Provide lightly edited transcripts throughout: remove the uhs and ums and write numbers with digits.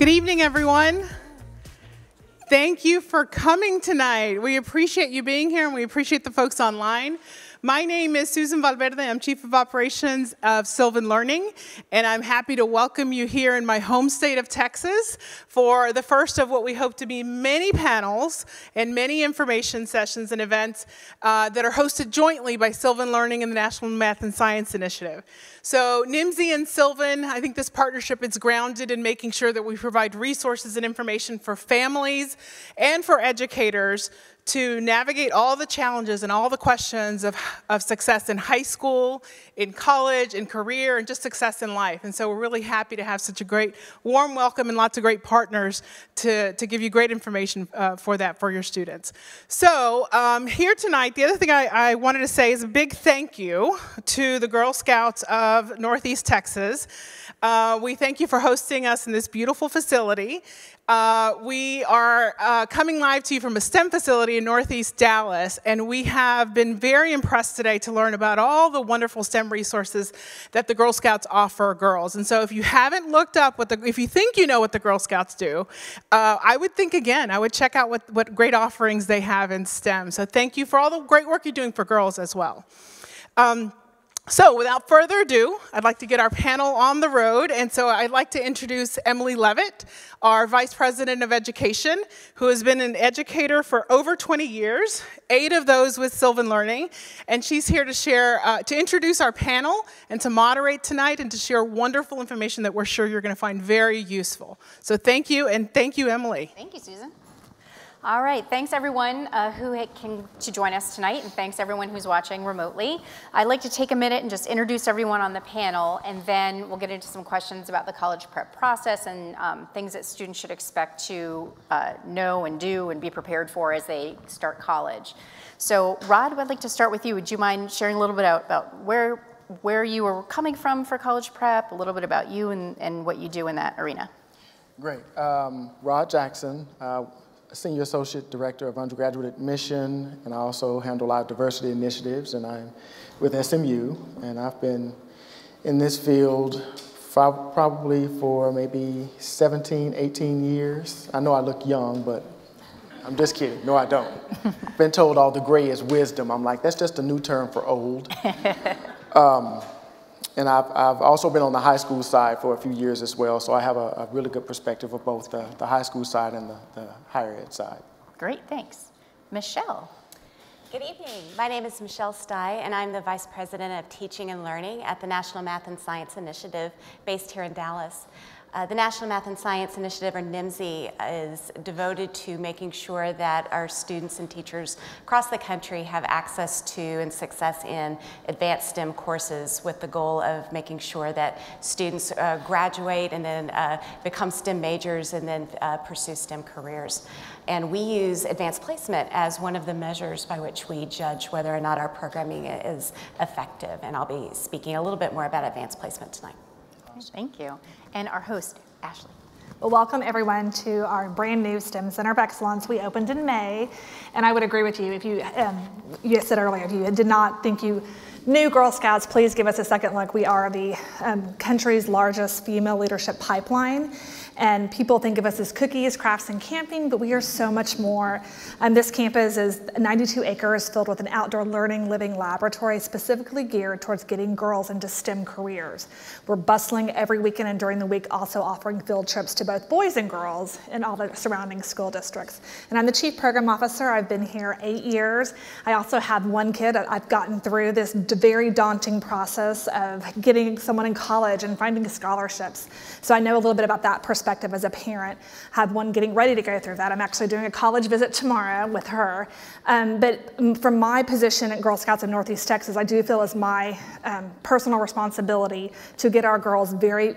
Good evening, everyone. Thank you for coming tonight. We appreciate you being here, and we appreciate the folks online. My name is Susan Valverde. I'm Chief of Operations of Sylvan Learning, and I'm happy to welcome you here in my home state of Texas for the first of what we hope to be many panels and many information sessions and events that are hosted jointly by Sylvan Learning and the National Math and Science Initiative. So NMSI and Sylvan, I think this partnership is grounded in making sure that we provide resources and information for families and for educators to navigate all the challenges and all the questions of success in high school, in college, in career, and just success in life. And so we're really happy to have such a great, warm welcome and lots of great partners to give you great information for that for your students. So here tonight, the other thing I wanted to say is a big thank you to the Girl Scouts of Northeast Texas. We thank you for hosting us in this beautiful facility. We are coming live to you from a STEM facility in Northeast Dallas, and we have been very impressed today to learn about all the wonderful STEM resources that the Girl Scouts offer girls. And so if you haven't looked up if you think you know what the Girl Scouts do, I would think again, I would check out what great offerings they have in STEM. So thank you for all the great work you're doing for girls as well. So without further ado, I'd like to get our panel on the road, and so I'd like to introduce Emily Levitt, our Vice President of Education, who has been an educator for over 20 years, 8 of those with Sylvan Learning, and she's here to share, to introduce our panel and to moderate tonight and to share wonderful information that we're sure you're going to find very useful. So thank you, and thank you, Emily. Thank you, Susan. All right, thanks everyone who came to join us tonight, and thanks everyone who's watching remotely. I'd like to take a minute and just introduce everyone on the panel, and then we'll get into some questions about the college prep process and things that students should expect to know and do and be prepared for as they start college. So Rod, I'd like to start with you. Would you mind sharing a little bit about where you were coming from for college prep, a little bit about you and what you do in that arena? Great. Rod Jackson. Senior Associate Director of Undergraduate Admission, and I also handle a lot of diversity initiatives, and I'm with SMU, and I've been in this field probably for maybe 17, 18 years. I know I look young, but I'm just kidding. No, I don't. Been told all the gray is wisdom. I'm like, that's just a new term for old. And I've also been on the high school side for a few years as well, so I have a really good perspective of both the high school side and the higher ed side. Great, thanks. Michelle. Good evening. My name is Michelle Stye, and I'm the Vice President of Teaching and Learning at the National Math and Science Initiative based here in Dallas. The National Math and Science Initiative, or NMSI, is devoted to making sure that our students and teachers across the country have access to and success in advanced STEM courses, with the goal of making sure that students graduate and then become STEM majors and then pursue STEM careers. And we use advanced placement as one of the measures by which we judge whether or not our programming is effective. And I'll be speaking a little bit more about advanced placement tonight. Thank you. And our host, Ashley. Well, welcome everyone to our brand new STEM Center of Excellence. We opened in May, and I would agree with you. If you said earlier, if you did not think you knew Girl Scouts, please give us a second look. We are the country's largest female leadership pipeline. And people think of us as cookies, crafts, and camping, but we are so much more. This campus is 92 acres filled with an outdoor learning, living laboratory specifically geared towards getting girls into STEM careers. We're bustling every weekend and during the week, also offering field trips to both boys and girls in all the surrounding school districts. And I'm the Chief Program Officer. I've been here 8 years. I also have one kid. I've gotten through this very daunting process of getting someone in college and finding scholarships. So I know a little bit about that perspective as a parent. I have one getting ready to go through that. I'm actually doing a college visit tomorrow with her. But from my position at Girl Scouts of Northeast Texas, I do feel it's my personal responsibility to get our girls very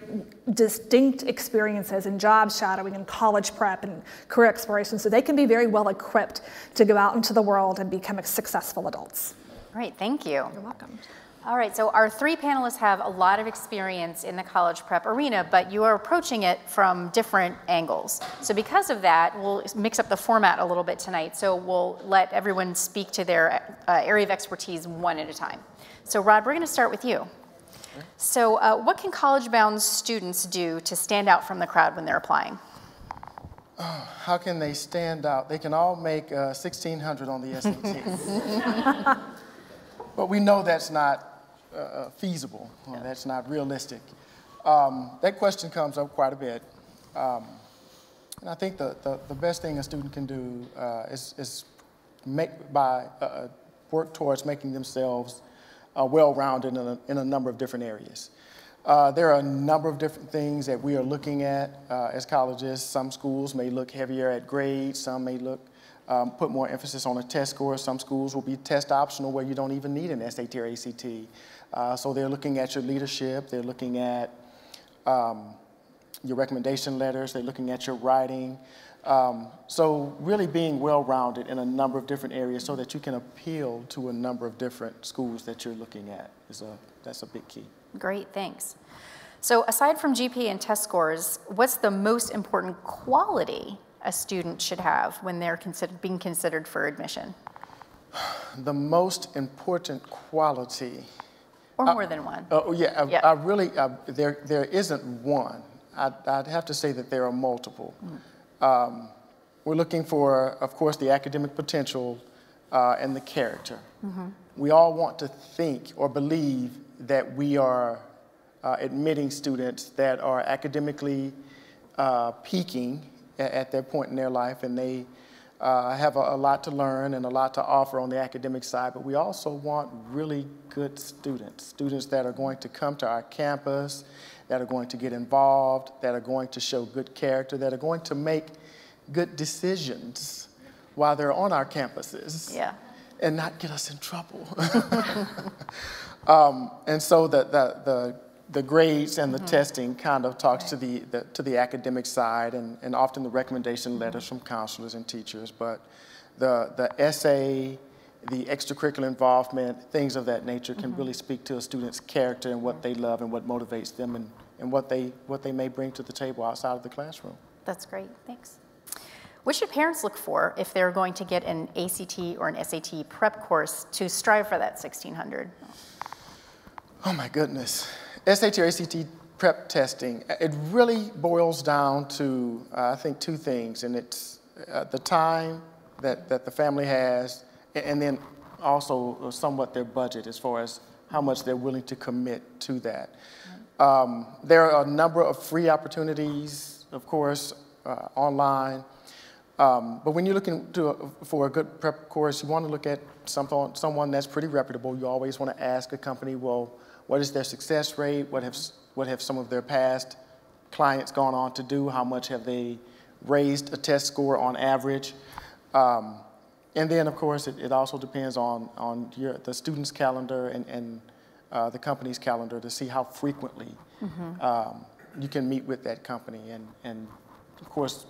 distinct experiences in job shadowing and college prep and career exploration so they can be very well equipped to go out into the world and become successful adults. Great, thank you. You're welcome. All right, so our 3 panelists have a lot of experience in the college prep arena, but you are approaching it from different angles. So because of that, we'll mix up the format a little bit tonight. So we'll let everyone speak to their area of expertise one at a time. So Rod, we're gonna start with you. So what can college-bound students do to stand out from the crowd when they're applying? How can they stand out? They can all make 1,600 on the SAT. But we know that's not feasible, or that's not realistic. That question comes up quite a bit. And I think the best thing a student can do is work towards making themselves well-rounded in a number of different areas. There are a number of different things that we are looking at as colleges. Some schools may look heavier at grades, some may put more emphasis on a test score. Some schools will be test optional where you don't even need an SAT or ACT. So they're looking at your leadership, they're looking at your recommendation letters, they're looking at your writing. So really being well-rounded in a number of different areas so that you can appeal to a number of different schools that you're looking at that's a big key. Great, thanks. So aside from GPA and test scores, what's the most important quality a student should have when they're being considered for admission? The most important quality. Or more than one. There isn't one. I'd have to say that there are multiple. We're looking for, of course, the academic potential and the character. We all want to think or believe that we are admitting students that are academically peaking at their point in their life, and they have a lot to learn and a lot to offer on the academic side, but we also want really good students that are going to come to our campus, that are going to get involved, that are going to show good character, that are going to make good decisions while they're on our campuses and not get us in trouble. And so the grades and the testing kind of talks to the academic side and often the recommendation letters from counselors and teachers, but the essay, the extracurricular involvement, things of that nature can really speak to a student's character and what they love and what motivates them and what they may bring to the table outside of the classroom. That's great, thanks. What should parents look for if they're going to get an ACT or an SAT prep course to strive for that 1,600? Oh my goodness. SAT or ACT prep testing, it really boils down to, I think, two things, and it's the time that the family has, and then also somewhat their budget as far as how much they're willing to commit to that. There are a number of free opportunities, of course, online, but when you're looking for a good prep course, you want to look at someone that's pretty reputable. You always want to ask a company, well, what is their success rate? What have some of their past clients gone on to do? How much have they raised a test score on average? And then, of course, it also depends on the student's calendar and the company's calendar to see how frequently you can meet with that company. And of course,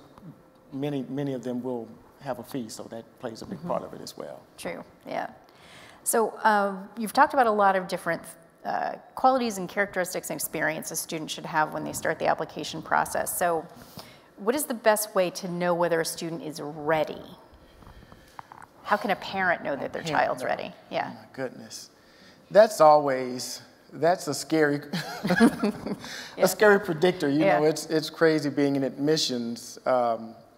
many of them will have a fee, so that plays a big part of it as well. True, yeah. So you've talked about a lot of different qualities and characteristics and experience a student should have when they start the application process. So what is the best way to know whether a student is ready? How can a parent know that their child's ready? Yeah. Oh my goodness. That's a scary, a scary predictor. You know, it's crazy being in admissions.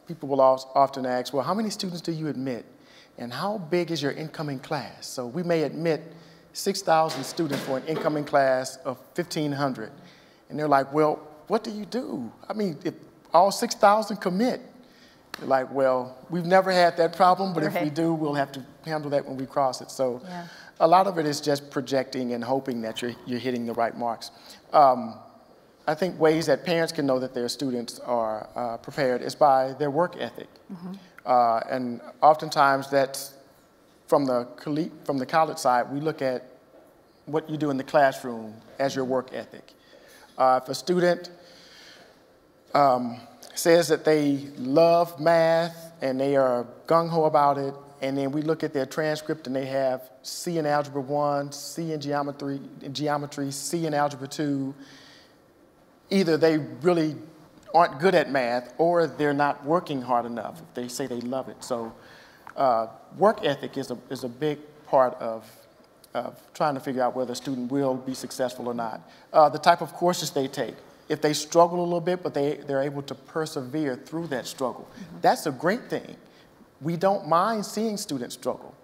People will often ask, well, how many students do you admit? And how big is your incoming class? So we may admit 6,000 students for an incoming class of 1,500. And they're like, well, what do you do? I mean, if all 6,000 commit, they're like, well, we've never had that problem, but if we do, we'll have to handle that when we cross it. So a lot of it is just projecting and hoping that you're hitting the right marks. I think ways that parents can know that their students are prepared is by their work ethic. And oftentimes that's from the college side, we look at what you do in the classroom as your work ethic. If a student says that they love math and they are gung-ho about it, and then we look at their transcript and they have C in Algebra 1, C in geometry, C in Algebra 2, either they really aren't good at math or they're not working hard enough if they say they love it. So work ethic is a big part of trying to figure out whether a student will be successful or not. The type of courses they take. if they struggle a little bit, but they're able to persevere through that struggle. That's a great thing. We don't mind seeing students struggle.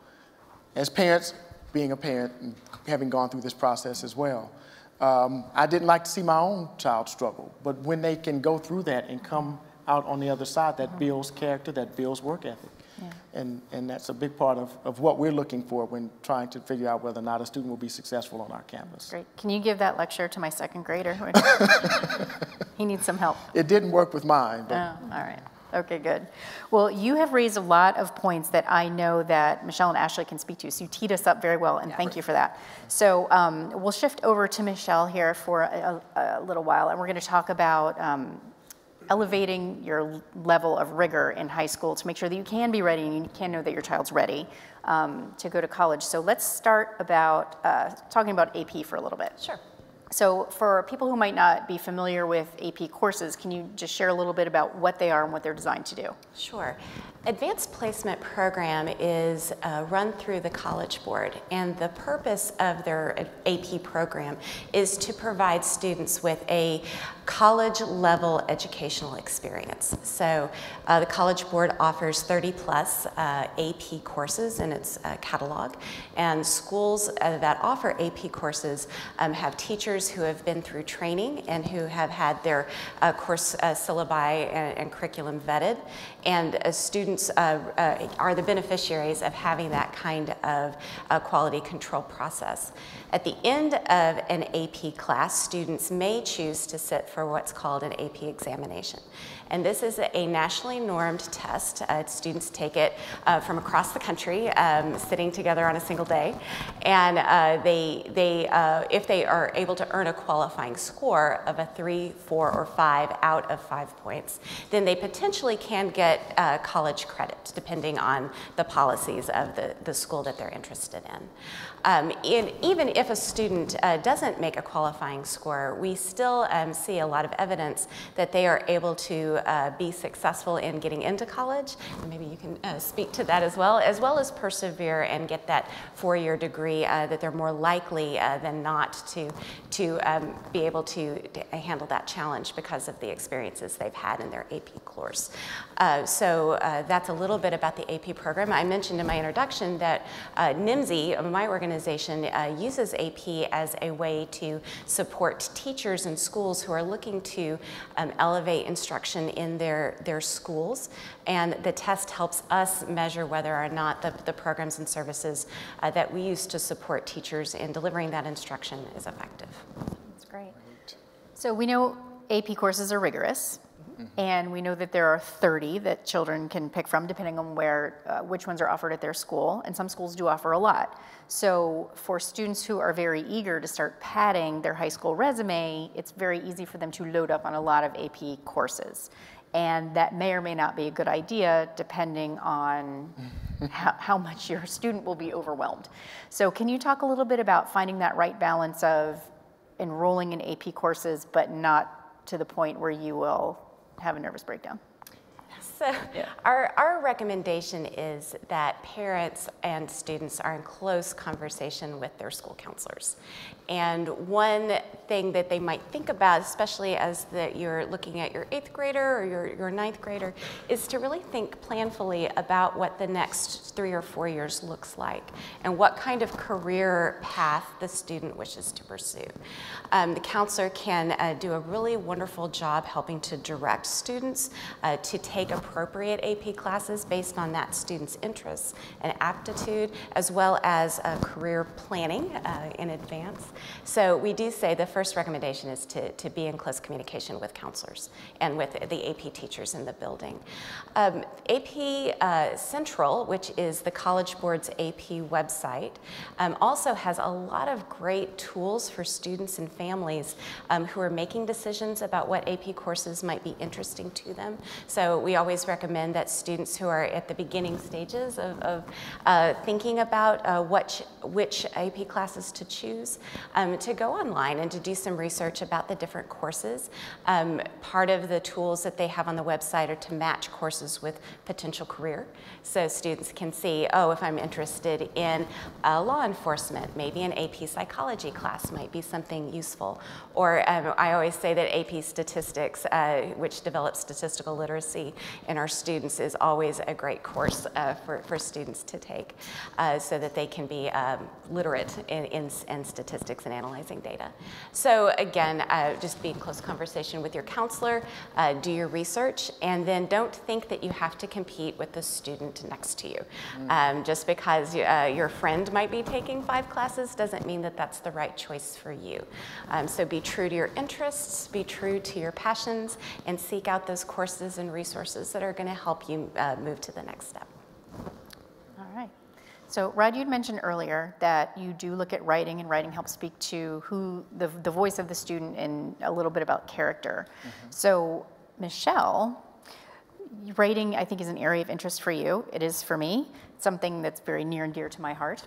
As parents, being a parent and having gone through this process as well, I didn't like to see my own child struggle, but when they can go through that and come out on the other side, that builds character, that builds work ethic. Yeah. And that's a big part of what we're looking for when trying to figure out whether or not a student will be successful on our campus. Great. Can you give that lecture to my second grader? He needs some help. It didn't work with mine. But. Oh, all right. Okay, good. Well, you have raised a lot of points that I know that Michelle and Ashley can speak to, so you teed us up very well, and thank you for that. So we'll shift over to Michelle here for a little while, and we're going to talk about elevating your level of rigor in high school to make sure that you can be ready and you can know that your child's ready to go to college. So let's start about talking about AP for a little bit. Sure. So for people who might not be familiar with AP courses, can you just share a little bit about what they are and what they're designed to do? Sure. Advanced Placement Program is run through the College Board, and the purpose of their AP program is to provide students with a college-level educational experience. So the College Board offers 30-plus AP courses in its catalog, and schools that offer AP courses have teachers who have been through training and who have had their course syllabi and curriculum vetted, and students are the beneficiaries of having that kind of quality control process. At the end of an AP class, students may choose to sit for what's called an AP examination. And this is a nationally normed test. Students take it from across the country, sitting together on a single day. And if they are able to earn a qualifying score of a 3, 4, or 5 out of 5 points, then they potentially can get college credit, depending on the policies of the school that they're interested in. Even if a student doesn't make a qualifying score, we still see a lot of evidence that they are able to be successful in getting into college. And maybe you can speak to that as well as persevere and get that 4-year degree, that they're more likely than not to be able to handle that challenge because of the experiences they've had in their AP course. So that's a little bit about the AP program. I mentioned in my introduction that NMSI, my organization, uses AP as a way to support teachers and schools who are looking to elevate instruction in their schools. And the test helps us measure whether or not the programs and services that we use to support teachers in delivering that instruction is effective. That's great. So we know AP courses are rigorous. And we know that there are 30 that children can pick from, depending on which ones are offered at their school, and some schools do offer a lot. So for students who are very eager to start padding their high school resume, it's very easy for them to load up on a lot of AP courses. And that may or may not be a good idea, depending on how much your student will be overwhelmed. So can you talk a little bit about finding that right balance of enrolling in AP courses, but not to the point where you will have a nervous breakdown? So our recommendation is that parents and students are in close conversation with their school counselors. And one thing that they might think about, especially as you're looking at your 8th grader or your 9th grader, is to really think planfully about what the next 3 or 4 years looks like and what kind of career path the student wishes to pursue. The counselor can do a really wonderful job helping to direct students to take appropriate AP classes based on that student's interests and aptitude, as well as career planning in advance. So we do say the first recommendation is to be in close communication with counselors and with the AP teachers in the building. AP Central, which is the College Board's AP website, also has a lot of great tools for students and families who are making decisions about what AP courses might be interesting to them. So we always always recommend that students who are at the beginning stages of thinking about which AP classes to choose, to go online and to do some research about the different courses. Part of the tools that they have on the website are to match courses with potential career. So students can see, oh, if I'm interested in law enforcement, maybe an AP psychology class might be something useful. Or I always say that AP statistics, which develops statistical literacy in our students, is always a great course for students to take so that they can be literate in statistics and analyzing data. So again, just be in close conversation with your counselor, do your research, and then don't think that you have to compete with the student next to you. Just because your friend might be taking 5 classes doesn't mean that that's the right choice for you. So be true to your interests, be true to your passions, and seek out those courses and resources that are going to help you move to the next step. All right. So Rod, you'd mentioned earlier that you do look at writing, and writing helps speak to who the voice of the student and a little bit about character. So Michelle, writing, I think, is an area of interest for you. It is for me. It's something that's very near and dear to my heart.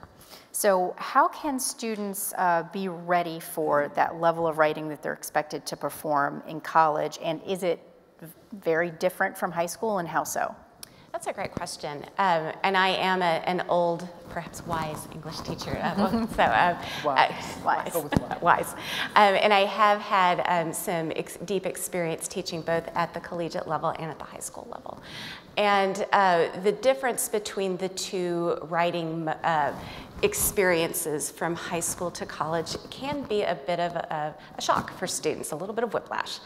So how can students be ready for that level of writing that they're expected to perform in college? And is it very different from high school, and how so? That's a great question. And I am an old, perhaps wise English teacher. Wise. And I have had some deep experience teaching both at the collegiate level and at the high school level. And the difference between the two writing experiences from high school to college can be a bit of a shock for students, a little bit of whiplash.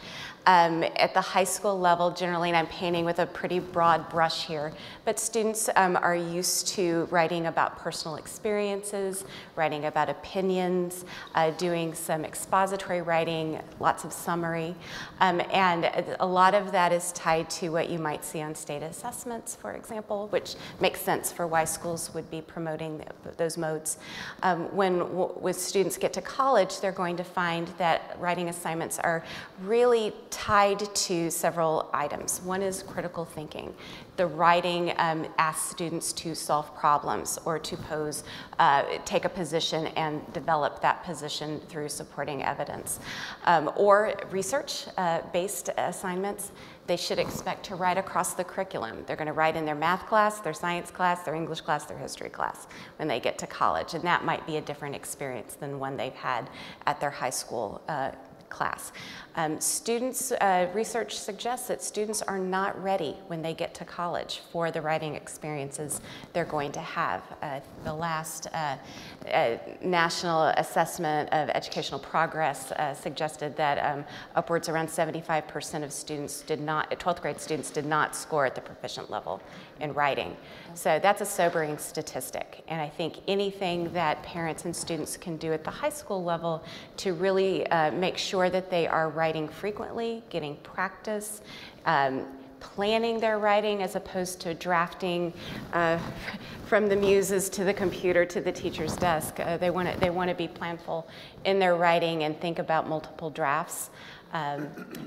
At the high school level, generally, and I'm painting with a pretty broad brush here, but students are used to writing about personal experiences, writing about opinions, doing some expository writing, lots of summary, and a lot of that is tied to what you might see on state assessments, for example, which makes sense for why schools would be promoting those modes. When students get to college, they're going to find that writing assignments are really tied to several items. One is critical thinking. The writing asks students to solve problems or to take a position and develop that position through supporting evidence. Or research-based assignments, they should expect to write across the curriculum. They're going to write in their math class, their science class, their English class, their history class when they get to college. And that might be a different experience than one they've had at their high school class. Research suggests that students are not ready when they get to college for the writing experiences they're going to have. The last National Assessment of Educational Progress suggested that upwards around 75% of students 12th grade students did not score at the proficient level in writing. So that's a sobering statistic. And I think anything that parents and students can do at the high school level to really make sure that they are writing frequently, getting practice, planning their writing as opposed to drafting from the muses to the computer to the teacher's desk. They want to be planful in their writing and think about multiple drafts.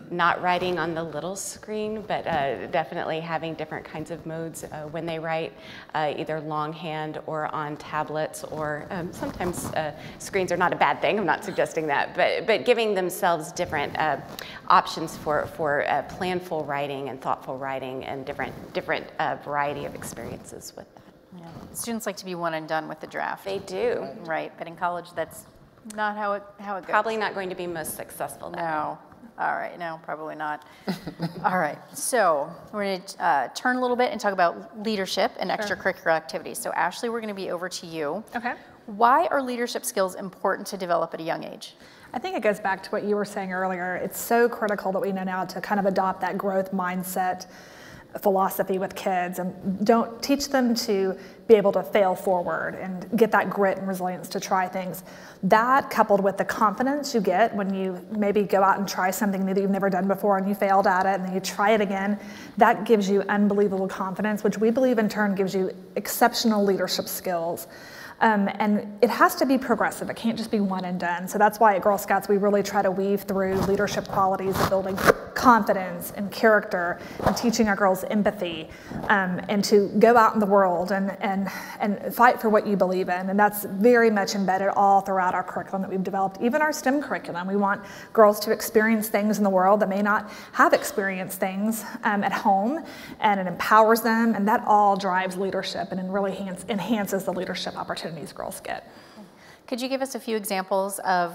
Not writing on the little screen, but definitely having different kinds of modes when they write, either longhand or on tablets, or sometimes screens are not a bad thing, I'm not suggesting that, but giving themselves different options for planful writing and thoughtful writing and different variety of experiences with that. Yeah. Students like to be one and done with the draft. They do. Right, but in college that's not how it goes. Probably not going to be most successful then. No. All right, no, probably not. All right, so we're going to turn a little bit and talk about leadership and extracurricular activities. So Ashley, we're going to be over to you. Okay. Why are leadership skills important to develop at a young age? I think it goes back to what you were saying earlier. It's so critical that we know now to kind of adopt that growth mindset philosophy with kids, and don't teach them to be able to fail forward and get that grit and resilience to try things. That, coupled with the confidence you get when you maybe go out and try something new that you've never done before and you failed at it and then you try it again, that gives you unbelievable confidence, which we believe in turn gives you exceptional leadership skills. And it has to be progressive. It can't just be one and done. So that's why at Girl Scouts we really try to weave through leadership qualities of building confidence and character and teaching our girls empathy, and to go out in the world and fight for what you believe in. And that's very much embedded all throughout our curriculum that we've developed, even our STEM curriculum. We want girls to experience things in the world that may not have experienced things at home, and it empowers them, and that all drives leadership and really enhances the leadership opportunities girls get. Could you give us a few examples of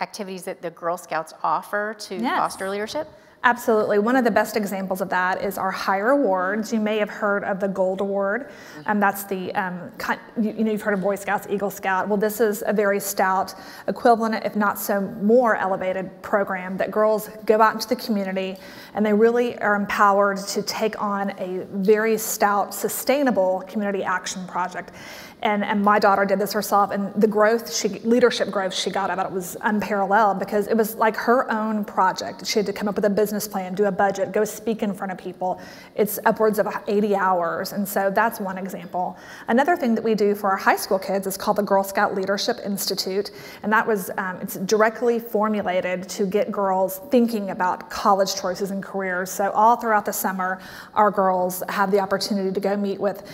activities that the Girl Scouts offer to foster leadership? Absolutely. One of the best examples of that is our higher awards. You may have heard of the Gold Award. That's the, you've heard of Boy Scouts, Eagle Scout. Well, this is a very stout equivalent, if not so more elevated program that girls go out into the community and they really are empowered to take on a very stout, sustainable community action project. And my daughter did this herself, and the leadership growth she got out of it was unparalleled, because it was like her own project. She had to come up with a business plan, do a budget, go speak in front of people. It's upwards of 80 hours, and so that's one example. Another thing that we do for our high school kids is called the Girl Scout Leadership Institute, and that was, it's directly formulated to get girls thinking about college choices and careers. So all throughout the summer, our girls have the opportunity to go meet with,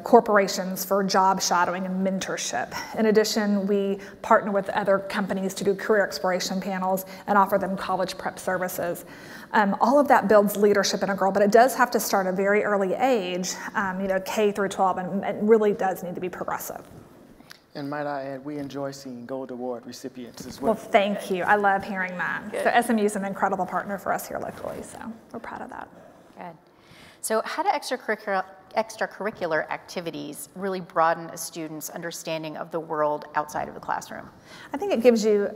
corporations for job shadowing and mentorship. In addition, we partner with other companies to do career exploration panels and offer them college prep services. All of that builds leadership in a girl, but it does have to start at a very early age, K through 12, and it really does need to be progressive. And might I add, we enjoy seeing Gold Award recipients as well. Well, thank you. I love hearing that. Good. So SMU is an incredible partner for us here locally, so we're proud of that. Good. So how do extracurricular activities really broaden a student's understanding of the world outside of the classroom? I think it gives you,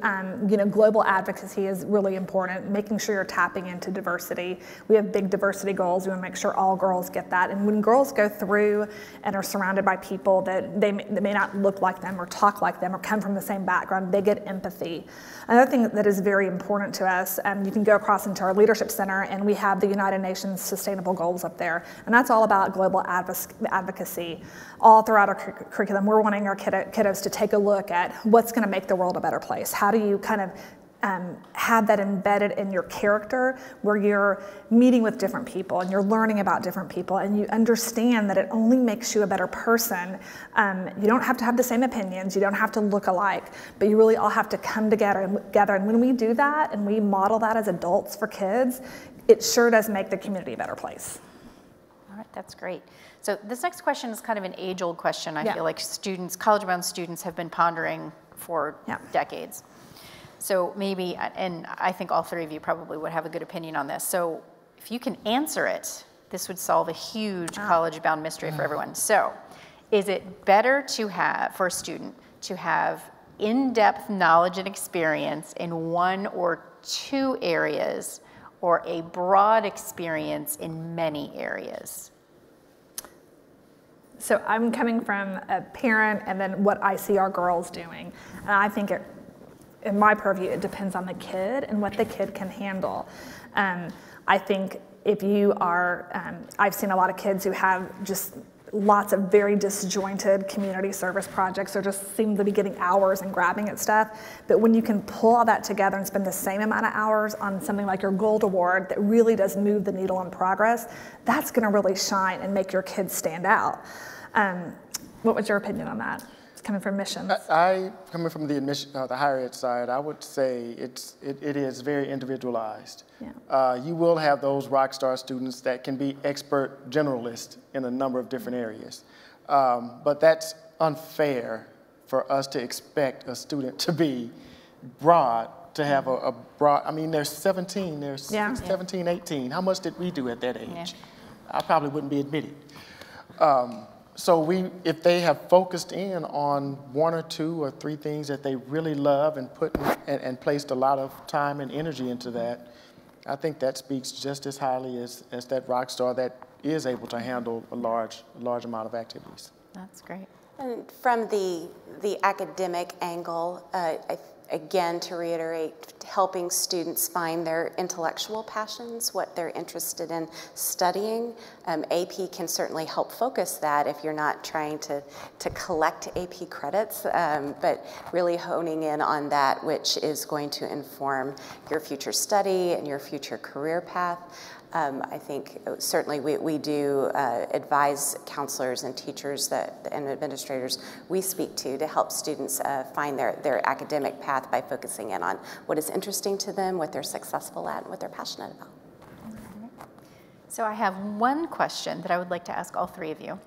global advocacy is really important, making sure you're tapping into diversity. We have big diversity goals. We want to make sure all girls get that. And when girls go through and are surrounded by people that may not look like them or talk like them or come from the same background, they get empathy. Another thing that is very important to us, you can go across into our leadership center, and we have the United Nations Sustainable Goals up there. And that's all about global advocacy. All throughout our curriculum, we're wanting our kiddos to take a look at what's going to make the world a better place. How do you kind of have that embedded in your character, where you're meeting with different people and you're learning about different people, and you understand that it only makes you a better person. You don't have to have the same opinions, you don't have to look alike, but you really all have to come together. And when we do that and we model that as adults for kids, it sure does make the community a better place. All right, that's great. So this next question is kind of an age-old question. I feel like college-bound students have been pondering for decades. So maybe, and I think all three of you probably would have a good opinion on this. So if you can answer it, this would solve a huge college-bound mystery for everyone. So is it better to have, for a student, to have in-depth knowledge and experience in one or two areas, or a broad experience in many areas? So I'm coming from a parent and then what I see our girls doing. And I think in my purview, it depends on the kid and what the kid can handle. I think if you are, I've seen a lot of kids who have just lots of very disjointed community service projects, or just seem to be getting hours and grabbing at stuff. But when you can pull all that together and spend the same amount of hours on something like your Gold Award that really does move the needle in progress, that's going to really shine and make your kids stand out. What was your opinion on that? It's coming from missions. Coming from the higher ed side, I would say it is very individualized. Yeah. You will have those rock star students that can be expert generalists in a number of different areas. But that's unfair for us to expect a student to be broad, to have a broad, I mean, they're 17, they're 17, 18. How much did we do at that age? Yeah. I probably wouldn't be admitted. So if they have focused in on one or two or three things that they really love and and placed a lot of time and energy into that, I think that speaks just as highly as that rock star that is able to handle a large amount of activities. That's great. And from the academic angle, I Again, to reiterate, helping students find their intellectual passions, what they're interested in studying. AP can certainly help focus that if you're not trying to collect AP credits, but really honing in on that which is going to inform your future study and your future career path. I think certainly we do advise counselors and teachers and administrators we speak to help students find their academic path by focusing in on what is interesting to them, what they're successful at, and what they're passionate about. So I have one question that I would like to ask all three of you.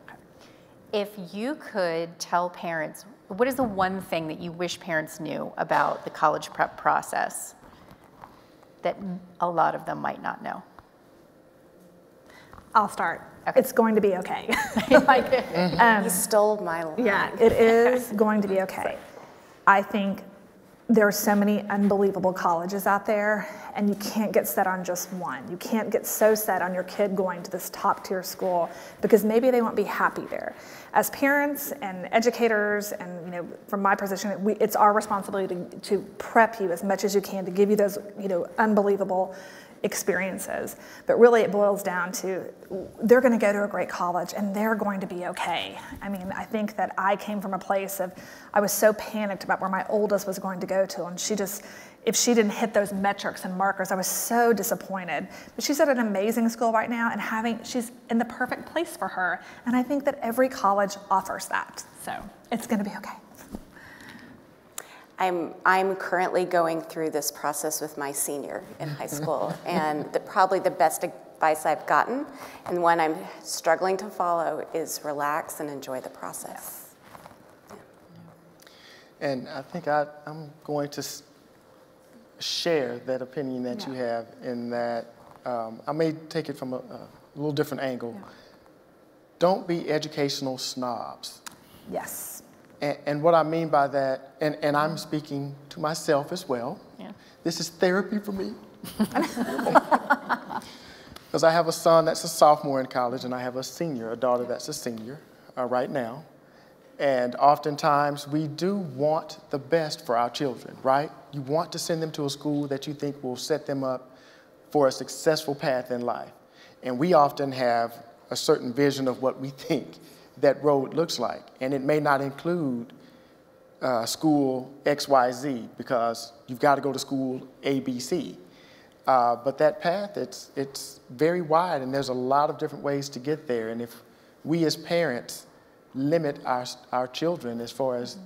If you could tell parents, what is the one thing that you wish parents knew about the college prep process that a lot of them might not know? I'll start. Okay. It's going to be okay. You stole my line. Yeah, it is going to be okay. I think there are so many unbelievable colleges out there, and you can't get set on just one. You can't get so set on your kid going to this top tier school because maybe they won't be happy there. As parents and educators, and from my position, it's our responsibility to prep you as much as you can to give you those unbelievable experiences. But really it boils down to they're going to go to a great college and they're going to be okay. I mean, I think that I came from a place of, I was so panicked about where my oldest was going to go to, and if she didn't hit those metrics and markers, I was so disappointed. But she's at an amazing school right now, and she's in the perfect place for her. And I think that every college offers that. So it's going to be okay. I'm currently going through this process with my senior in high school, and probably the best advice I've gotten, and one I'm struggling to follow, is relax and enjoy the process. Yeah. And I think I'm going to share that opinion that you have, in that I may take it from a little different angle. Yeah. Don't be educational snobs. Yes. And what I mean by that, and I'm speaking to myself as well, this is therapy for me. Because I have a son that's a sophomore in college, and I have a daughter that's a senior right now. And oftentimes we do want the best for our children, right? You want to send them to a school that you think will set them up for a successful path in life. And we often have a certain vision of what we think that road looks like. And it may not include school XYZ, because you've got to go to school ABC. But that path, it's very wide, and there's a lot of different ways to get there. And if we as parents limit our children as far as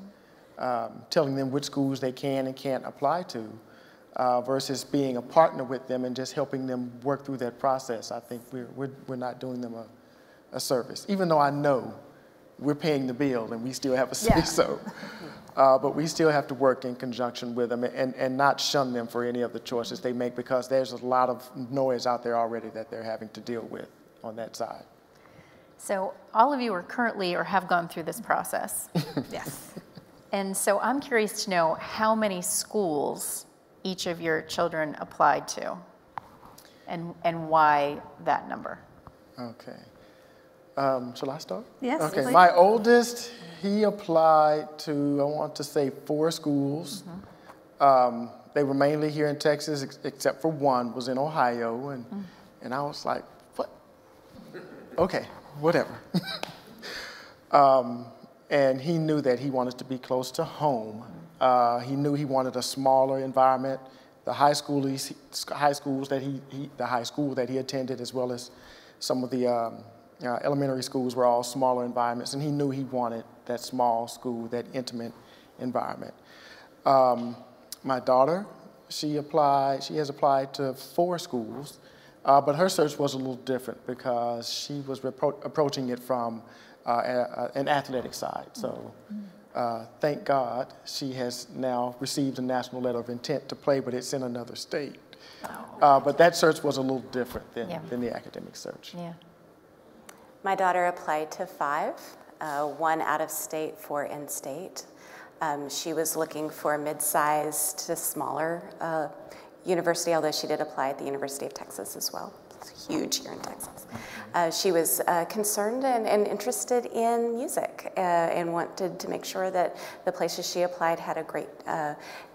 telling them which schools they can and can't apply to, versus being a partner with them and just helping them work through that process, I think we're not doing them a service, even though I know we're paying the bill and we still have a say-so. But we still have to work in conjunction with them and not shun them for any of the choices they make, because there's a lot of noise out there already that they're having to deal with on that side. So all of you are currently or have gone through this process. Yes. And so I'm curious to know how many schools each of your children applied to, and why that number. Okay. Shall I start? Yes. Okay. Please. My oldest, he applied to, I want to say, 4 schools. They were mainly here in Texas, except for one was in Ohio, and I was like, what? Okay, whatever. And he knew that he wanted to be close to home. He knew he wanted a smaller environment. The high school that he attended, as well as some of the elementary schools, were all smaller environments, and he knew he wanted that small school, that intimate environment. My daughter, she has applied to 4 schools, but her search was a little different because she was approaching it from an athletic side. So thank God she has now received a national letter of intent to play, but it's in another state. But that search was a little different than the academic search. Yeah. My daughter applied to 5, 1 out of state, 4 in state. She was looking for a mid-sized to smaller university, although she did apply at the University of Texas as well. It's huge here in Texas. She was concerned and interested in music and wanted to make sure that the places she applied had a great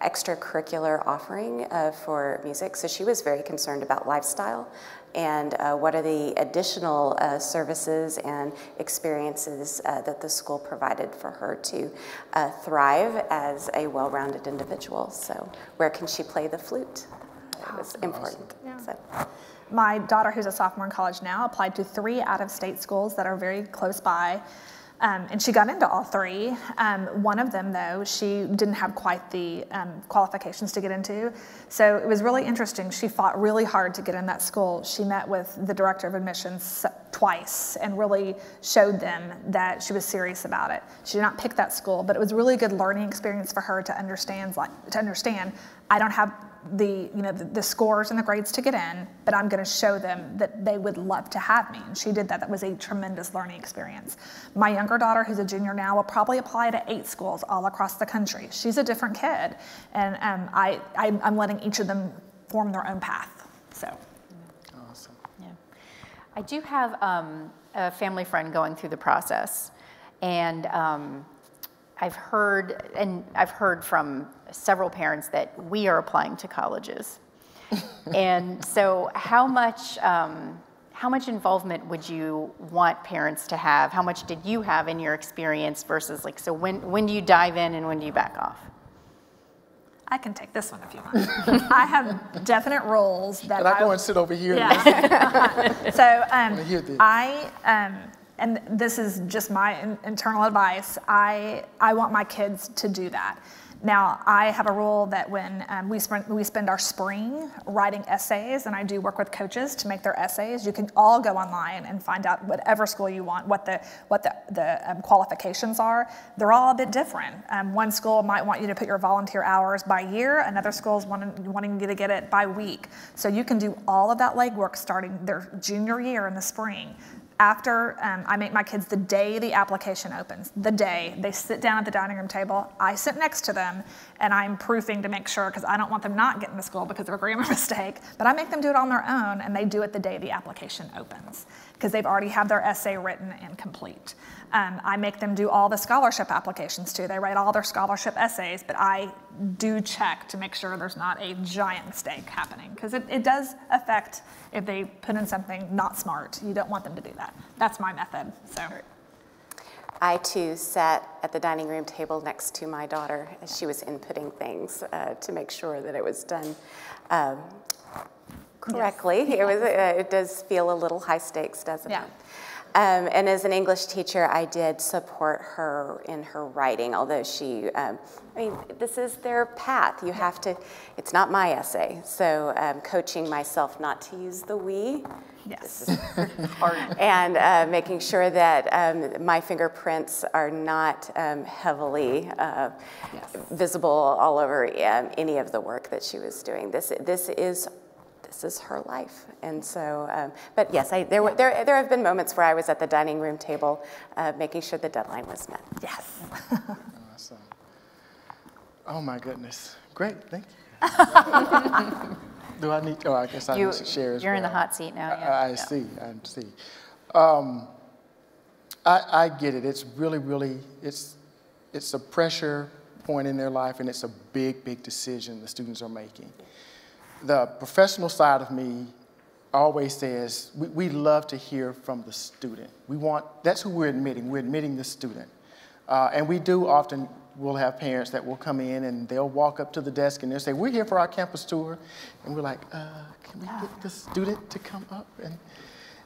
extracurricular offering for music. So she was very concerned about lifestyle and what are the additional services and experiences that the school provided for her to thrive as a well-rounded individual. So where can she play the flute? It was important. Yeah. So. My daughter, who's a sophomore in college now, applied to 3 out-of-state schools that are very close by, and she got into all 3. One of them, though, she didn't have quite the qualifications to get into, so it was really interesting. She fought really hard to get in that school. She met with the director of admissions twice and really showed them that she was serious about it. She did not pick that school, but it was a really good learning experience for her to understand. I don't have the scores and the grades to get in, but I'm going to show them that they would love to have me. And she did that. That was a tremendous learning experience. My younger daughter, who's a junior now, will probably apply to 8 schools all across the country. She's a different kid, and I'm letting each of them form their own path. So, Awesome. Yeah, I do have a family friend going through the process, and I've heard from several parents that we are applying to colleges. And so how much involvement would you want parents to have? How much did you have in your experience versus so when do you dive in and when do you back off? I can take this one if you want. I have definite rules that Can I go and sit over here? Yeah. So hear this. and this is just my internal advice, I want my kids to do that. Now, I have a rule that when we spend our spring writing essays, and I do work with coaches to make their essays, you can all go online and find out whatever school you want, what the qualifications are. They're all a bit different. One school might want you to put your volunteer hours by year, another school is wanting you to get it by week. So you can do all of that legwork starting their junior year in the spring. After I make my kids, the day the application opens, the day they sit down at the dining room table, I sit next to them and I'm proofing to make sure, because I don't want them not getting to school because of a grammar mistake, but I make them do it on their own, and they do it the day the application opens because they've already have their essay written and complete. I make them do all the scholarship applications too. They write all their scholarship essays, but I do check to make sure there's not a giant mistake happening, because it does affect if they put in something not smart. You don't want them to do that. That's my method. So. I too sat at the dining room table next to my daughter as she was inputting things to make sure that it was done correctly. Yes. It does feel a little high stakes, doesn't it? And as an English teacher, I did support her in her writing, although she, this is their path. You have to, it's not my essay. So coaching myself not to use the we. Yes. Hard. And making sure that my fingerprints are not heavily visible all over any of the work that she was doing. This is her life, and so. But yes, there have been moments where I was at the dining room table, making sure the deadline was met. Yes. Awesome. Oh my goodness, great, thank you. Do I need? Oh, I guess I need to share as well. You're in the hot seat now. Yeah. I see. I get it. It's really, it's a pressure point in their life, and it's a big decision the students are making. The professional side of me always says, we love to hear from the student. That's who we're admitting. We're admitting the student. And we do often, we'll have parents that will come in and they'll walk up to the desk and they'll say, we're here for our campus tour. And we're like, can we get the student to come up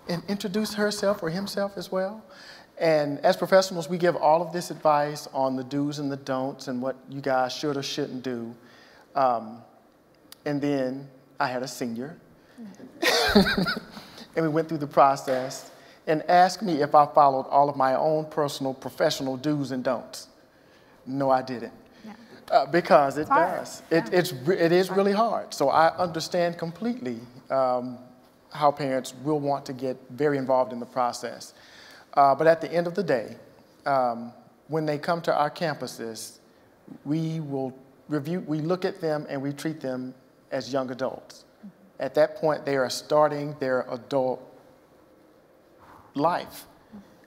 and introduce herself or himself as well? And as professionals, we give all of this advice on the do's and the don'ts and what you guys should or shouldn't do. And then I had a senior, and we went through the process and asked me if I followed all of my own personal professional do's and don'ts. No, I didn't, because it does. It is really hard. So I understand completely how parents will want to get very involved in the process. But at the end of the day, when they come to our campuses, we look at them and we treat them as young adults. At that point, they are starting their adult life,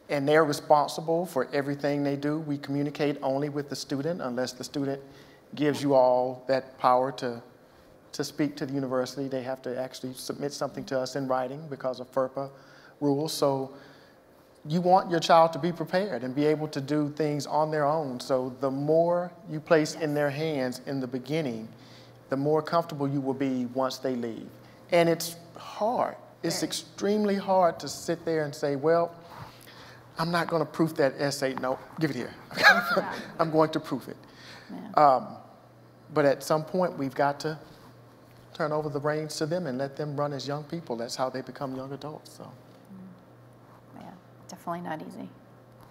and they're responsible for everything they do. We communicate only with the student unless the student gives you all that power to speak to the university. They have to actually submit something to us in writing because of FERPA rules. So you want your child to be prepared and be able to do things on their own. So the more you place in their hands in the beginning, the more comfortable you will be once they leave. And it's hard. It's extremely hard to sit there and say, well, I'm not going to proof that essay. No, give it here. I'm going to proof it. Yeah. But at some point, we've got to turn over the reins to them and let them run as young people. That's how they become young adults. So. Yeah, definitely not easy.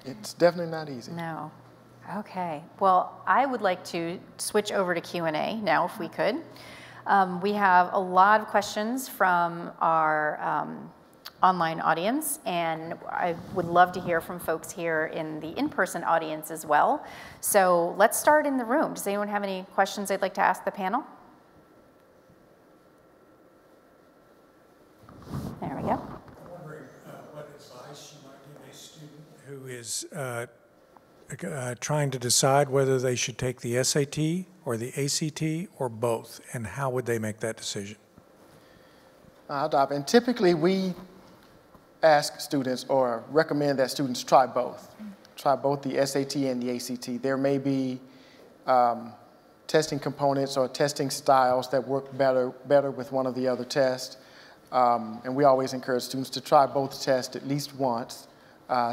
It's definitely not easy. No. Okay. Well, I would like to switch over to Q&A now, if we could. We have a lot of questions from our online audience, and I would love to hear from folks here in the in-person audience as well. So let's start in the room. Does anyone have any questions they'd like to ask the panel? There we go. I'm wondering what advice you might give a student who is trying to decide whether they should take the SAT or the ACT or both, and how would they make that decision? I'll dive in. Typically, we ask students or recommend that students try both. Try both the SAT and the ACT. There may be testing components or testing styles that work better with one of the other tests. And we always encourage students to try both tests at least once,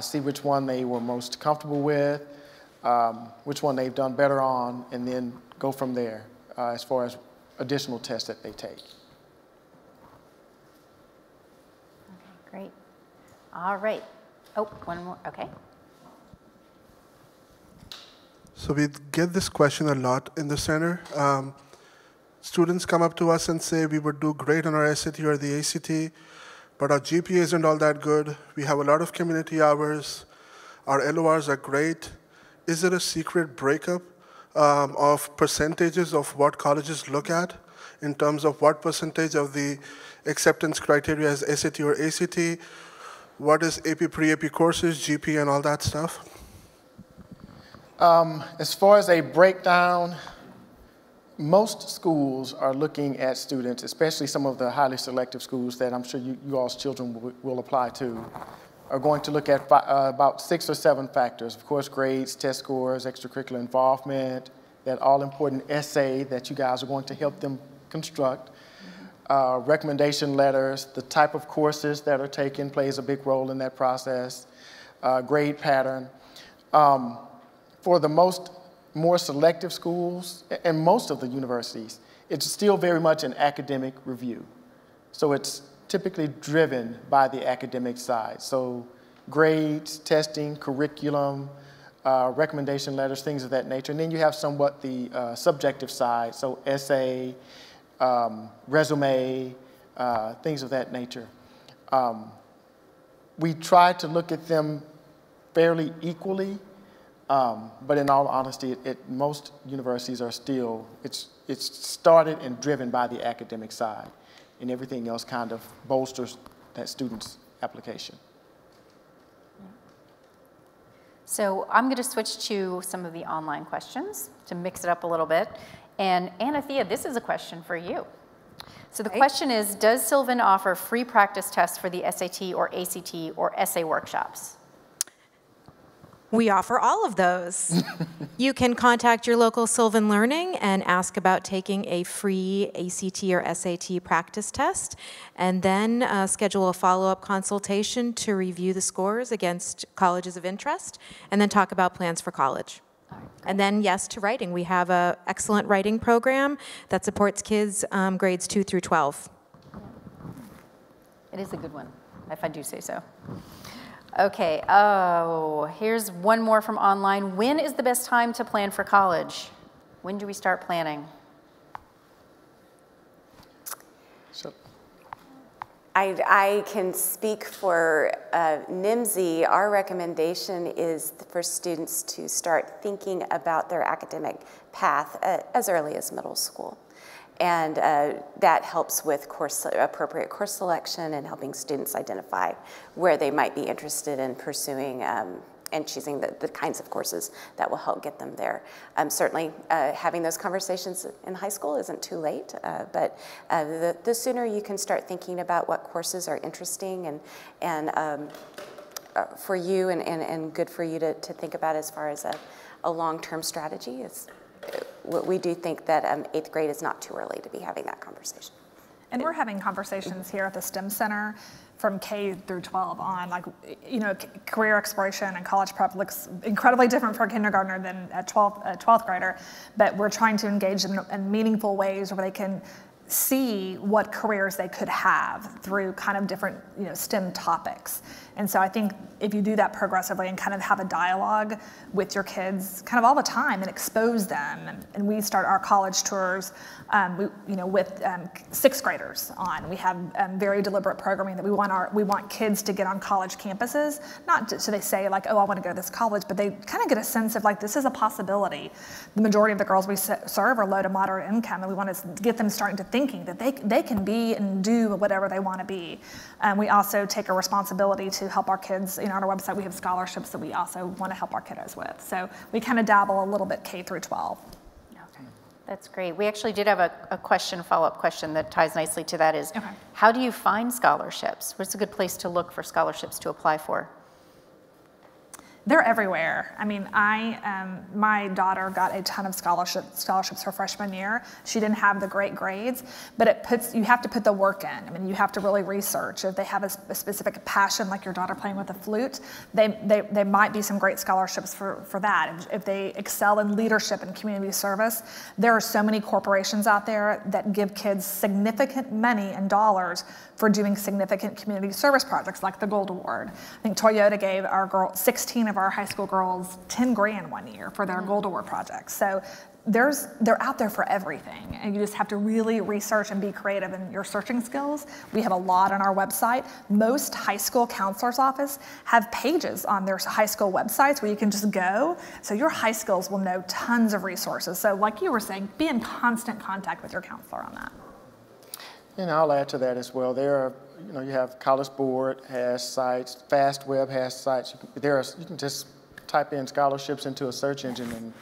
see which one they were most comfortable with, which one they've done better on, and then go from there as far as additional tests that they take. Okay, great. All right. Oh, one more. Okay. So we get this question a lot in the center. Students come up to us and say we would do great on our SAT or the ACT, but our GPA isn't all that good. We have a lot of community hours. Our LORs are great. Is there a secret breakup of percentages of what colleges look at in terms of what percentage of the acceptance criteria is SAT or ACT? What is AP, pre-AP courses, GP, and all that stuff? As far as a breakdown, most schools are looking at students, especially some of the highly selective schools that I'm sure you all's children will apply to, are going to look at about 6 or 7 factors. Of course, grades, test scores, extracurricular involvement, that all-important essay that you guys are going to help them construct. Recommendation letters, the type of courses that are taken plays a big role in that process, grade pattern. For the more selective schools, and most of the universities, it's still very much an academic review. So it's typically driven by the academic side. So grades, testing, curriculum, recommendation letters, things of that nature. And then you have somewhat the subjective side, so essay, resume, things of that nature. We try to look at them fairly equally, but in all honesty, most universities are still, it's started and driven by the academic side, and everything else kind of bolsters that student's application. So I'm going to switch to some of the online questions to mix it up a little bit. And Anathea, this is a question for you. So the question is, does Sylvan offer free practice tests for the SAT or ACT or essay workshops? We offer all of those. You can contact your local Sylvan Learning and ask about taking a free ACT or SAT practice test, and then schedule a follow-up consultation to review the scores against colleges of interest, and then talk about plans for college. And then, yes, to writing. We have an excellent writing program that supports kids grades 2 through 12. It is a good one, if I do say so. Okay, oh, here's one more from online. When is the best time to plan for college? When do we start planning? So, I can speak for NMSI. Our recommendation is for students to start thinking about their academic path as early as middle school. And that helps with appropriate course selection and helping students identify where they might be interested in pursuing and choosing the kinds of courses that will help get them there. Certainly, having those conversations in high school isn't too late, but the sooner you can start thinking about what courses are interesting and for you and good for you to think about as far as a long-term strategy is. We do think that 8th grade is not too early to be having that conversation. And we're having conversations here at the STEM Center from K through 12 on, like, you know, career exploration and college prep looks incredibly different for a kindergartner than a 12th grader, but we're trying to engage them in meaningful ways where they can see what careers they could have through kind of different, you know, STEM topics. And so I think if you do that progressively and kind of have a dialogue with your kids kind of all the time and expose them, and we start our college tours with 6th graders on. We have very deliberate programming that we want kids to get on college campuses, not just so they say like, oh, I want to go to this college, but they kind of get a sense of like, this is a possibility. The majority of the girls we serve are low to moderate income, and we want to get them starting to thinking that they can be and do whatever they want to be. We also take a responsibility to help our kids. You know, on our website we have scholarships that we also want to help our kiddos with. So we kind of dabble a little bit K through 12. Okay, that's great. We actually did have a follow-up question that ties nicely to that is, okay, how do you find scholarships? What's a good place to look for scholarships to apply for? They're everywhere. I mean, my daughter got a ton of scholarships her freshman year. She didn't have the great grades, but you have to put the work in. I mean, you have to really research. If they have a specific passion, like your daughter playing with a flute, they might be some great scholarships for that. If they excel in leadership and community service, there are so many corporations out there that give kids significant money and dollars for doing significant community service projects like the Gold Award. I think Toyota gave our 16 of our high school girls 10 grand one year for their Gold Award projects. So they're out there for everything, and you just have to really research and be creative in your searching skills. We have a lot on our website. Most high school counselors' office have pages on their high school websites where you can just go. So your high schools will know tons of resources. So like you were saying, be in constant contact with your counselor on that. And I'll add to that as well. There are, you have College Board has sites, FastWeb has sites. You can just type in scholarships into a search engine and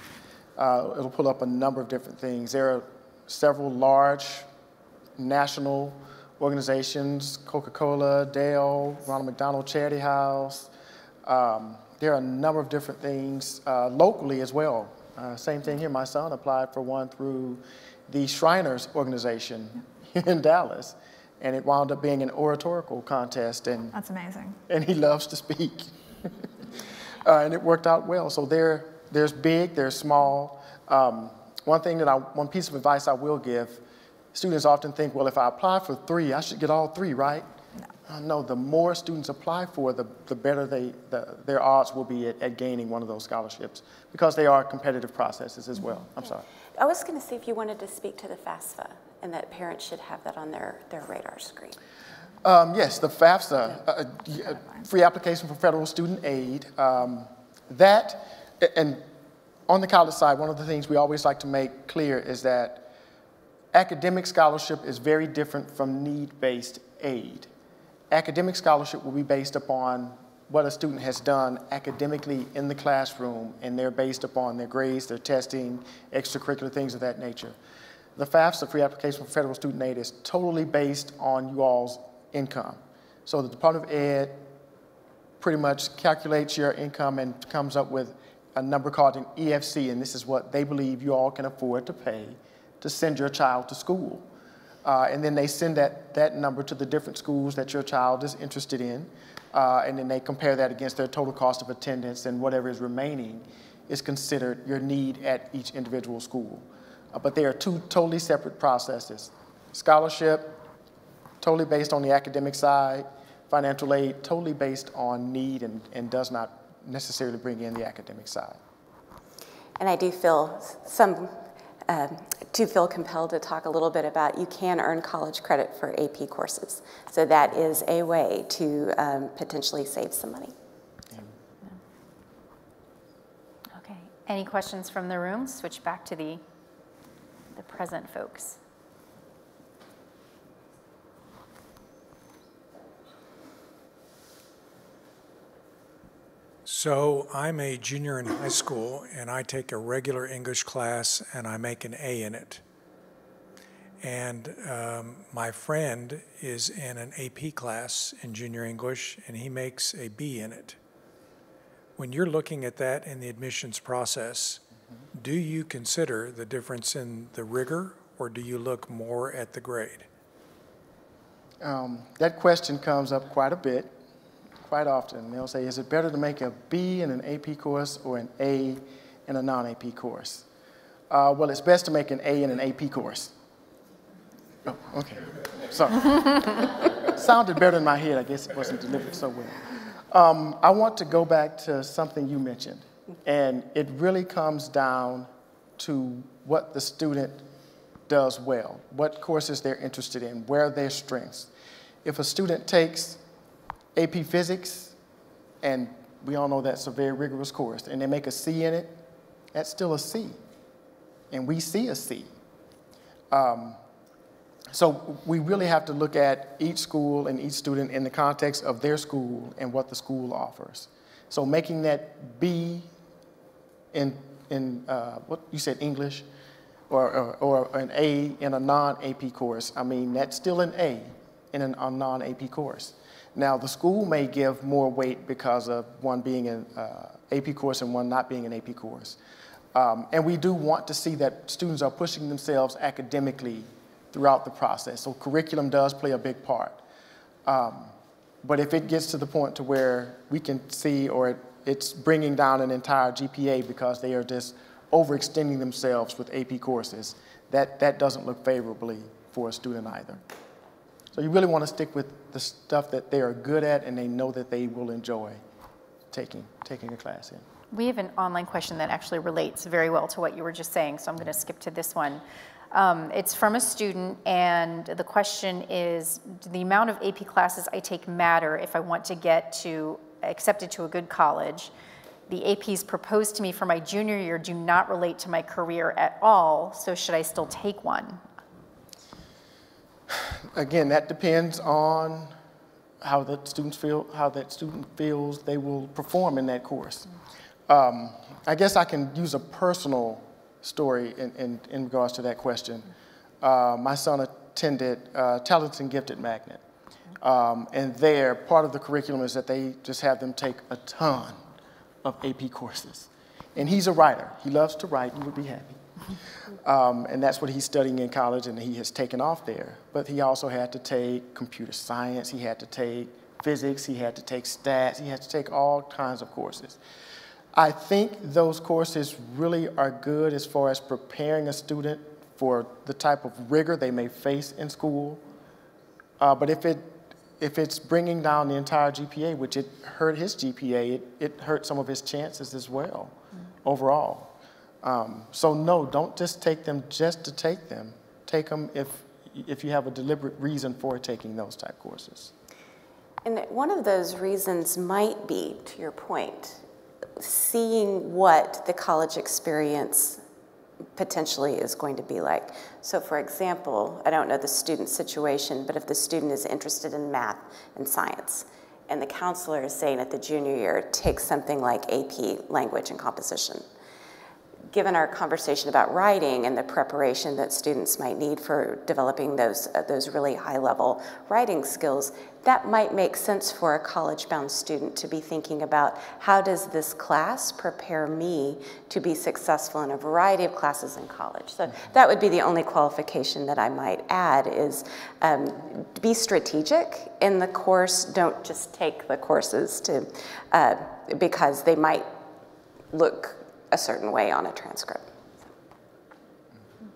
it'll pull up a number of different things. There are several large national organizations, Coca-Cola, Dale, Ronald McDonald Charity House. There are a number of different things locally as well. Same thing here. My son applied for one through the Shriners organization in Dallas, and it wound up being an oratorical contest. And that's amazing. And he loves to speak, and it worked out well. So there's big, there's small. One piece of advice I will give: students often think, well, if I apply for 3, I should get all 3, right? No, the more students apply for, the better their odds will be at gaining one of those scholarships, because they are competitive processes as well. I'm sorry. I was going to see if you wanted to speak to the FAFSA, and that parents should have that on their radar screen. Yes, the FAFSA, free application for federal student aid. And on the college side, one of the things we always like to make clear is that academic scholarship is very different from need-based aid. Academic scholarship will be based upon what a student has done academically in the classroom, and they're based upon their grades, their testing, extracurricular things of that nature. The FAFSA, free application for federal student aid, is totally based on you all's income. So the Department of Ed pretty much calculates your income and comes up with a number called an EFC, and this is what they believe you all can afford to pay to send your child to school. And then they send that number to the different schools that your child is interested in, and then they compare that against their total cost of attendance, and whatever is remaining is considered your need at each individual school. But they are 2 totally separate processes. Scholarship, totally based on the academic side. Financial aid, totally based on need and does not necessarily bring in the academic side. And I do feel compelled to talk a little bit about you can earn college credit for AP courses. So that is a way to potentially save some money. Yeah. Okay, any questions from the room? Switch back to the present folks. So I'm a junior in high school, and I take a regular English class, and I make an A in it. And my friend is in an AP class in junior English, and he makes a B in it. When you're looking at that in the admissions process, do you consider the difference in the rigor, or do you look more at the grade? That question comes up quite a bit, quite often. They'll say, is it better to make a B in an AP course or an A in a non-AP course? Well, it's best to make an A in an AP course. Oh, okay. Sorry. Sounded better in my head. I guess it wasn't delivered so well. I want to go back to something you mentioned, and it really comes down to what the student does well, what courses they're interested in, where are their strengths. If a student takes AP Physics, and we all know that's a very rigorous course, and they make a C in it, that's still a C, and we see a C. So we really have to look at each school and each student in the context of their school and what the school offers. So making that B in what you said, English, or an A in a non-AP course, I mean, that's still an A in a non-AP course. Now, the school may give more weight because of one being an AP course and one not being an AP course. And we do want to see that students are pushing themselves academically throughout the process. So curriculum does play a big part. But if it gets to the point to where we can see, or it's bringing down an entire GPA because they are just overextending themselves with AP courses, that doesn't look favorably for a student either. So you really want to stick with the stuff that they are good at and they know that they will enjoy taking a class in. We have an online question that actually relates very well to what you were just saying, so I'm going to skip to this one. It's from a student, and the question is, do the amount of AP classes I take matter if I want to get accepted to a good college? The APs proposed to me for my junior year do not relate to my career at all, so should I still take one? Again, that depends on how that student feels they will perform in that course. I guess I can use a personal story in regards to that question. My son attended Talented and Gifted Magnet. And there, part of the curriculum is that they just have them take a ton of AP courses. And he's a writer. He loves to write. You would be happy. And that's what he's studying in college, and he has taken off there. But he also had to take computer science. He had to take physics. He had to take stats. He had to take all kinds of courses. I think those courses really are good as far as preparing a student for the type of rigor they may face in school. But if it's bringing down the entire GPA, which it hurt his GPA, it hurt some of his chances as well, overall. So no, don't just take them just to take them. Take them if you have a deliberate reason for taking those type courses. And one of those reasons might be, to your point, seeing what the college experience potentially is going to be like. So for example, I don't know the student situation, but if the student is interested in math and science, and the counselor is saying at the junior year, take something like AP language and composition. Given our conversation about writing and the preparation that students might need for developing those really high-level writing skills, that might make sense for a college-bound student to be thinking about how does this class prepare me to be successful in a variety of classes in college. So that would be the only qualification that I might add is be strategic in the course. Don't just take the courses because they might look a certain way on a transcript. All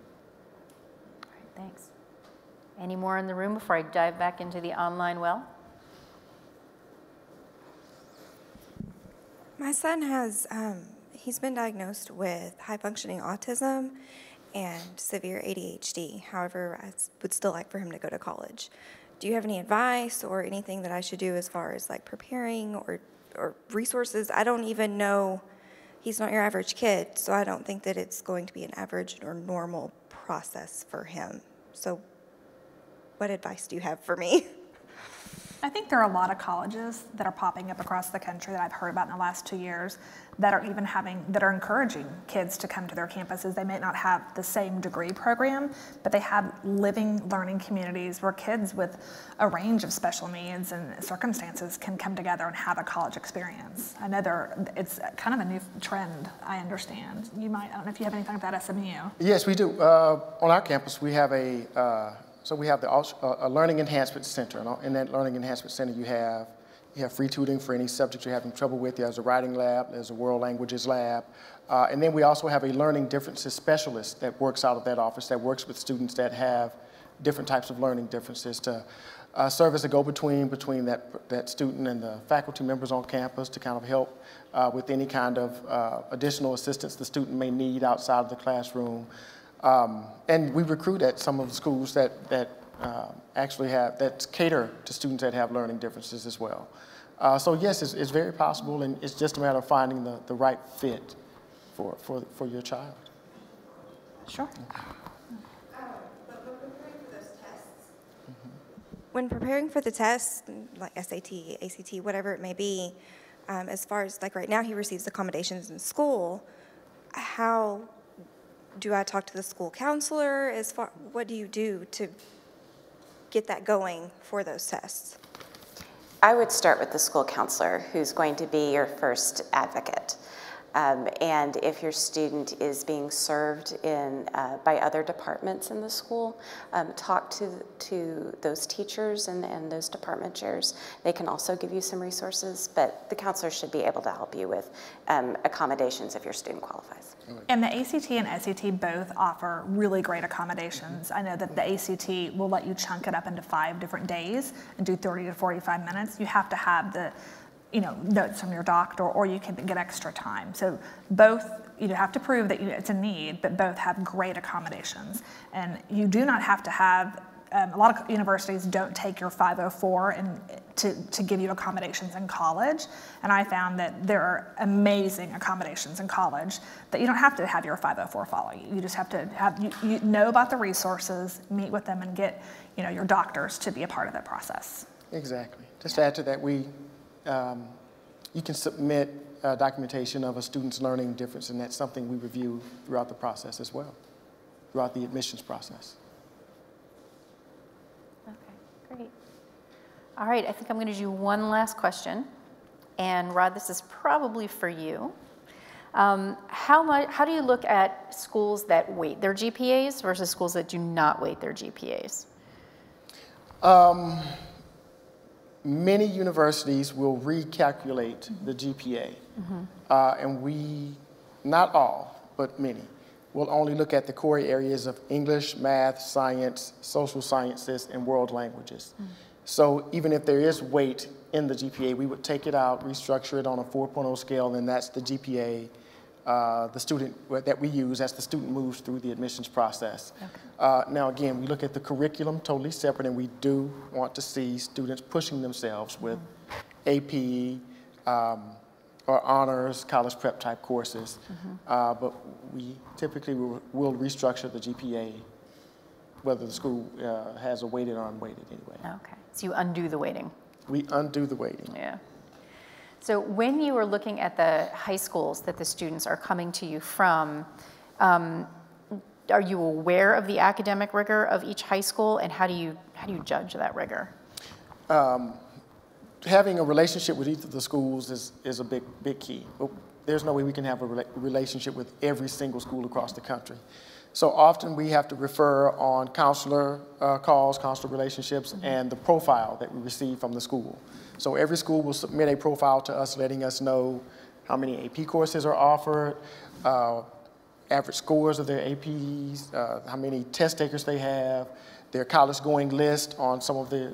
right, thanks. Any more in the room before I dive back into the online well? My son has, he's been diagnosed with high-functioning autism and severe ADHD. However, I would still like for him to go to college. Do you have any advice or anything that I should do as far as like preparing or resources? I don't even know. He's not your average kid, so I don't think that it's going to be an average or normal process for him. So what advice do you have for me? I think there are a lot of colleges that are popping up across the country that I've heard about in the last 2 years that are encouraging kids to come to their campuses. They may not have the same degree program, but they have living learning communities where kids with a range of special needs and circumstances can come together and have a college experience. I know it's kind of a new trend, I understand. I don't know if you have anything about SMU. Yes, we do. On our campus, we have a Learning Enhancement Center. And in that Learning Enhancement Center, you have free tutoring for any subject you're having trouble with. There's a writing lab, there's a world languages lab. And then we also have a learning differences specialist that works out of that office, that works with students that have different types of learning differences to serve as a go-between between that student and the faculty members on campus to kind of help with any kind of additional assistance the student may need outside of the classroom. And we recruit at some of the schools that cater to students that have learning differences as well. So yes, it's very possible, and it's just a matter of finding the right fit for your child. Sure. When preparing for the tests, like SAT, ACT, whatever it may be, as far as like right now he receives accommodations in school, how do I talk to the school counselor? What do you do to get that going for those tests? I would start with the school counselor, who's going to be your first advocate. And if your student is being served by other departments in the school, talk to those teachers and those department chairs. They can also give you some resources, but the counselor should be able to help you with accommodations if your student qualifies. And the ACT and SAT both offer really great accommodations. I know that the ACT will let you chunk it up into 5 different days and do 30 to 45 minutes. You have to have the notes from your doctor, or you can get extra time. So both, you have to prove that it's a need, but both have great accommodations. And you do not have to have, a lot of universities don't take your 504 to give you accommodations in college. And I found that there are amazing accommodations in college that you don't have to have your 504 follow you. You just have to you know about the resources, meet with them, and get your doctors to be a part of that process. Exactly. Just to add to that, you can submit documentation of a student's learning difference, and that's something we review throughout the process as well, throughout the admissions process. Okay, great. All right, I think I'm going to do one last question. And Rod, this is probably for you. How do you look at schools that weight their GPAs versus schools that do not weight their GPAs? Many universities will recalculate the GPA, and not all, but many, will only look at the core areas of English, math, science, social sciences, and world languages. So even if there is weight in the GPA, we would take it out, restructure it on a 4.0 scale, and that's the GPA the student that we use as the student moves through the admissions process. Okay. Now again, we look at the curriculum totally separate, and we do want to see students pushing themselves with AP or honors, college prep type courses. But we typically will restructure the GPA, whether the school has a weighted or unweighted anyway. Okay, so you undo the weighting. We undo the weighting. Yeah. So when you are looking at the high schools that the students are coming to you from, are you aware of the academic rigor of each high school, and how do you judge that rigor? Having a relationship with each of the schools is a big key. But there's no way we can have a relationship with every single school across the country. So often we have to refer on counselor calls, counselor relationships, and the profile that we receive from the school. So every school will submit a profile to us letting us know how many AP courses are offered, average scores of their APs, how many test takers they have, their college going list on some of the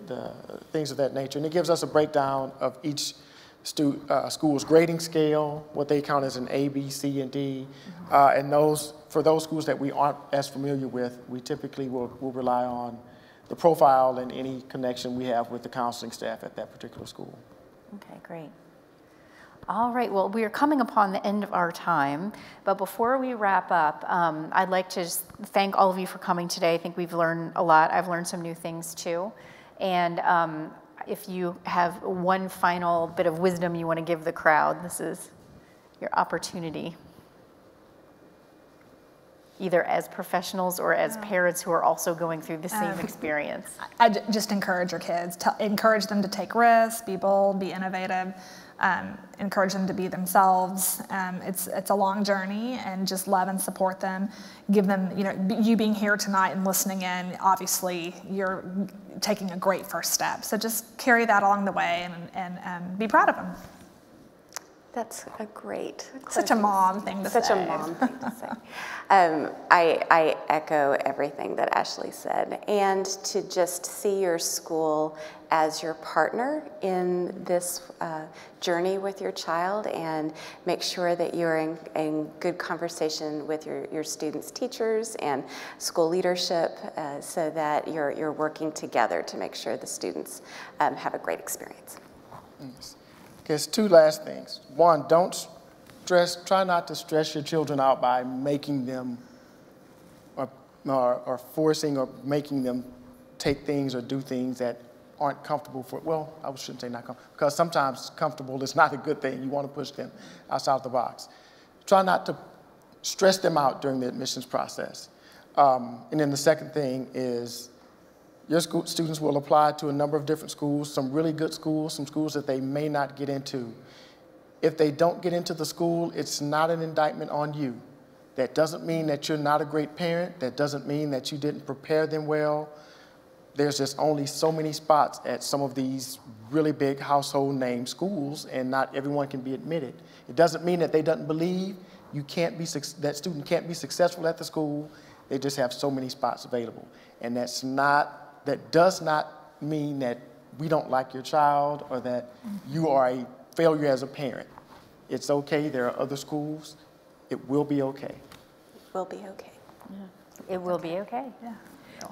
things of that nature. And it gives us a breakdown of each school's grading scale, what they count as an A, B, C, and D. And for those schools that we aren't as familiar with, we typically will rely on the profile and any connection we have with the counseling staff at that particular school. Okay, great. All right, well, we are coming upon the end of our time, but before we wrap up, I'd like to just thank all of you for coming today. I think we've learned a lot. I've learned some new things too. And if you have one final bit of wisdom you want to give the crowd, this is your opportunity, either as professionals or as parents who are also going through the same experience. I just encourage your kids, encourage them to take risks, be bold, be innovative, encourage them to be themselves. It's a long journey, and just love and support them. Give them, you being here tonight and listening in, obviously you're taking a great first step. So just carry that along the way and be proud of them. That's a great Such a mom thing to say. Such a mom thing to say. I echo everything that Ashley said, and to just see your school as your partner in this journey with your child, and make sure that you're in good conversation with your students' teachers and school leadership, so that you're working together to make sure the students have a great experience. Yes. There's two last things. One, try not to stress your children out by making them or forcing or making them take things or do things that aren't comfortable for, well, I shouldn't say not comfortable, because sometimes comfortable is not a good thing. You want to push them outside the box. Try not to stress them out during the admissions process. And then the second thing is, your students will apply to a number of different schools, some really good schools, some schools that they may not get into. If they don't get into the school, it's not an indictment on you. That doesn't mean that you're not a great parent. That doesn't mean that you didn't prepare them well. There's just only so many spots at some of these really big household name schools, and not everyone can be admitted. It doesn't mean that they don't believe that student can't be successful at the school. They just have so many spots available. And that does not mean that we don't like your child or that you are a failure as a parent. It's okay. There are other schools. It will be okay. It will be okay. It will be okay. Yeah.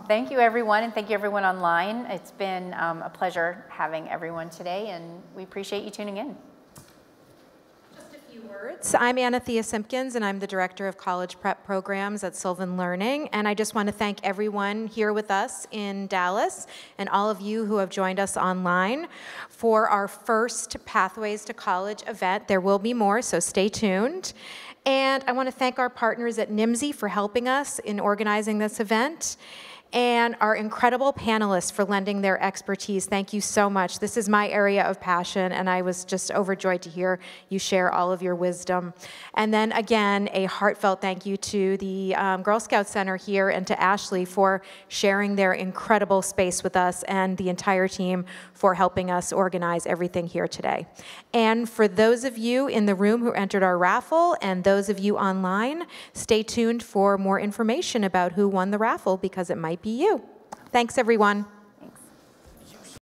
Thank you, everyone, and thank you, everyone online. It's been a pleasure having everyone today, and we appreciate you tuning in. I'm Anathea Simpkins, and I'm the Director of College Prep Programs at Sylvan Learning. And I just want to thank everyone here with us in Dallas and all of you who have joined us online for our first Pathways to College event. There will be more, so stay tuned. And I want to thank our partners at NMSI for helping us in organizing this event, and our incredible panelists for lending their expertise. Thank you so much. This is my area of passion, and I was just overjoyed to hear you share all of your wisdom. And then again, a heartfelt thank you to the Girl Scout Center here and to Ashley for sharing their incredible space with us, and the entire team for helping us organize everything here today. And for those of you in the room who entered our raffle, and those of you online, stay tuned for more information about who won the raffle, because it might be you. Thanks, everyone.